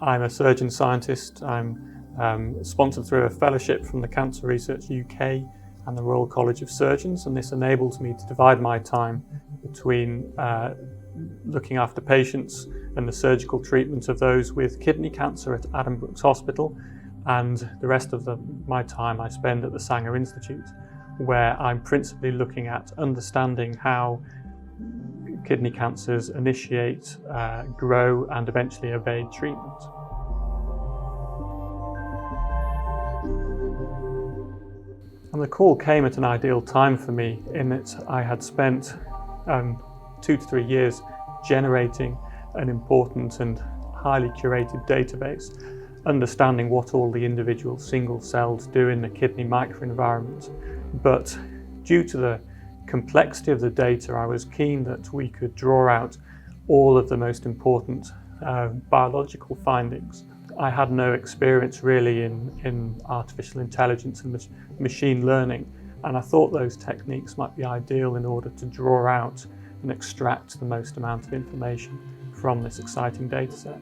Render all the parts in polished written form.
I'm a surgeon scientist. I'm sponsored through a fellowship from the Cancer Research UK and the Royal College of Surgeons, and this enables me to divide my time between looking after patients and the surgical treatment of those with kidney cancer at Addenbrooke Hospital, and the rest of my time I spend at the Sanger Institute, where I'm principally looking at understanding how kidney cancers initiate, grow and eventually evade treatment. And the call came at an ideal time for me, in that I had spent 2 to 3 years generating an important and highly curated database, understanding what all the individual single cells do in the kidney microenvironment. But due to the complexity of the data, I was keen that we could draw out all of the most important biological findings. I had no experience really in artificial intelligence and machine learning, and I thought those techniques might be ideal in order to draw out and extract the most amount of information from this exciting data set.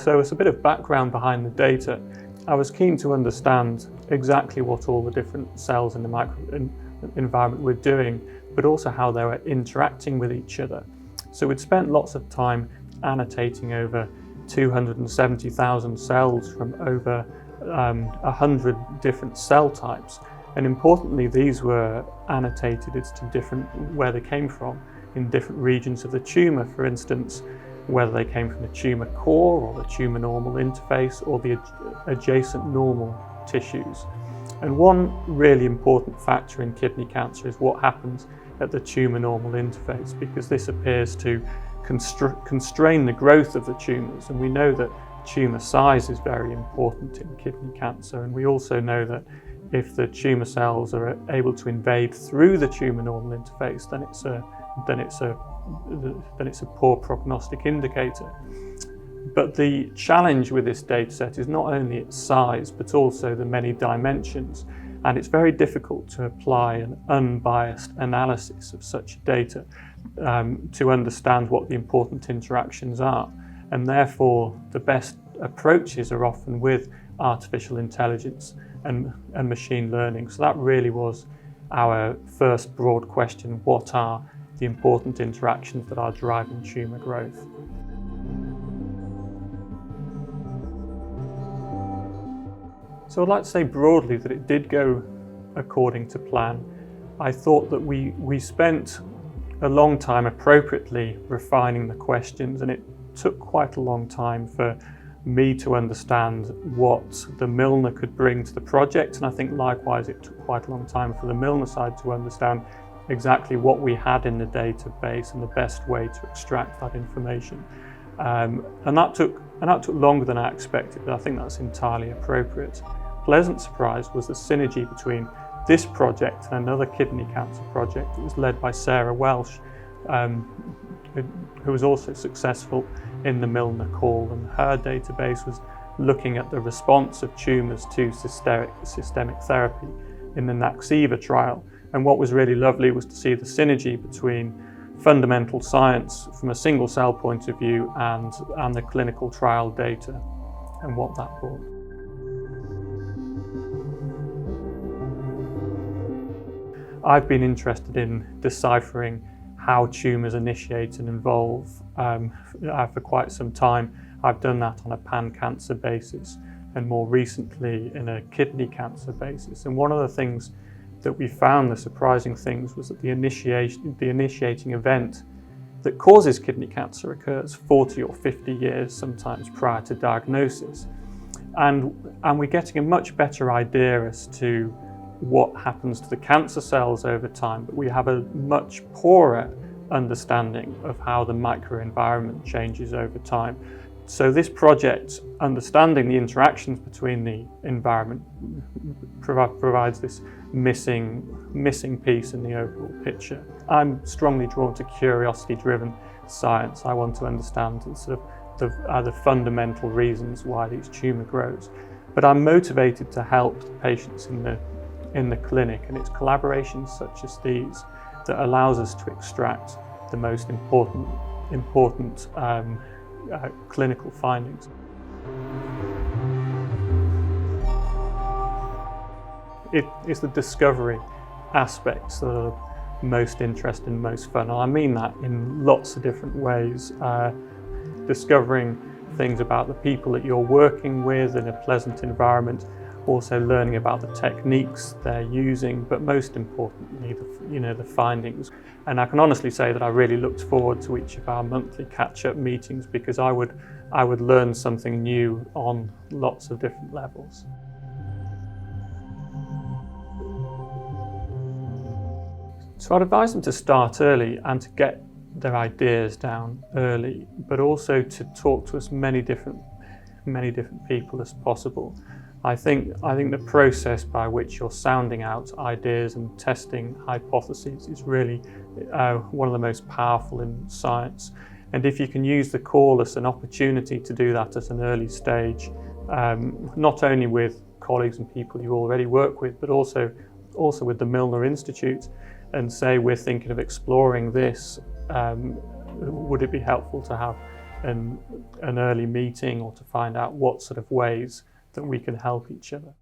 So as a bit of background behind the data, I was keen to understand exactly what all the different cells in the microenvironment were doing, but also how they were interacting with each other. So we'd spent lots of time annotating over 270,000 cells from over 100 different cell types. And importantly, these were annotated as to where they came from in different regions of the tumour. For instance, whether they came from the tumour core or the tumour normal interface or the adjacent normal tissues. And one really important factor in kidney cancer is what happens at the tumour normal interface, because this appears to constrain the growth of the tumours. And we know that tumour size is very important in kidney cancer, and we also know that if the tumour cells are able to invade through the tumour normal interface, then it's a poor prognostic indicator. But the challenge with this data set is not only its size, but also the many dimensions. And it's very difficult to apply an unbiased analysis of such data to understand what the important interactions are. And therefore, the best approaches are often with artificial intelligence and machine learning. So that really was our first broad question: what are the important interactions that are driving tumour growth? So I'd like to say broadly that it did go according to plan. I thought that we spent a long time appropriately refining the questions, and it took quite a long time for me to understand what the Milner could bring to the project, and I think likewise it took quite a long time for the Milner side to understand exactly what we had in the database and the best way to extract that information. And that took longer than I expected, but I think that's entirely appropriate. Pleasant surprise was the synergy between this project and another kidney cancer project that was led by Sarah Welsh, who was also successful in the Milner call, and her database was looking at the response of tumours to systemic therapy in the NAXIVA trial. And what was really lovely was to see the synergy between fundamental science from a single cell point of view and the clinical trial data and what that brought. I've been interested in deciphering how tumours initiate and evolve for quite some time. I've done that on a pan-cancer basis and more recently in a kidney cancer basis. And one of the things that we found, the surprising things, was that the initiating event that causes kidney cancer occurs 40 or 50 years sometimes prior to diagnosis. And we're getting a much better idea as to what happens to the cancer cells over time, but we have a much poorer understanding of how the microenvironment changes over time. So this project, understanding the interactions between the environment, provides this missing piece in the overall picture. I'm strongly drawn to curiosity-driven science. I want to understand the fundamental reasons why these tumour grows. But I'm motivated to help the patients in the clinic, and it's collaborations such as these that allows us to extract the most important clinical findings. It's the discovery aspects that are most interesting, most fun. And I mean that in lots of different ways. Discovering things about the people that you're working with in a pleasant environment, also learning about the techniques they're using, but most importantly, the findings. And I can honestly say that I really looked forward to each of our monthly catch-up meetings, because I would learn something new on lots of different levels. So I'd advise them to start early and to get their ideas down early, but also to talk to as many different people as possible. I think the process by which you're sounding out ideas and testing hypotheses is really one of the most powerful in science. And if you can use the call as an opportunity to do that at an early stage, not only with colleagues and people you already work with, but also with the Milner Institute, and say, we're thinking of exploring this, would it be helpful to have an early meeting, or to find out what sort of ways that we can help each other?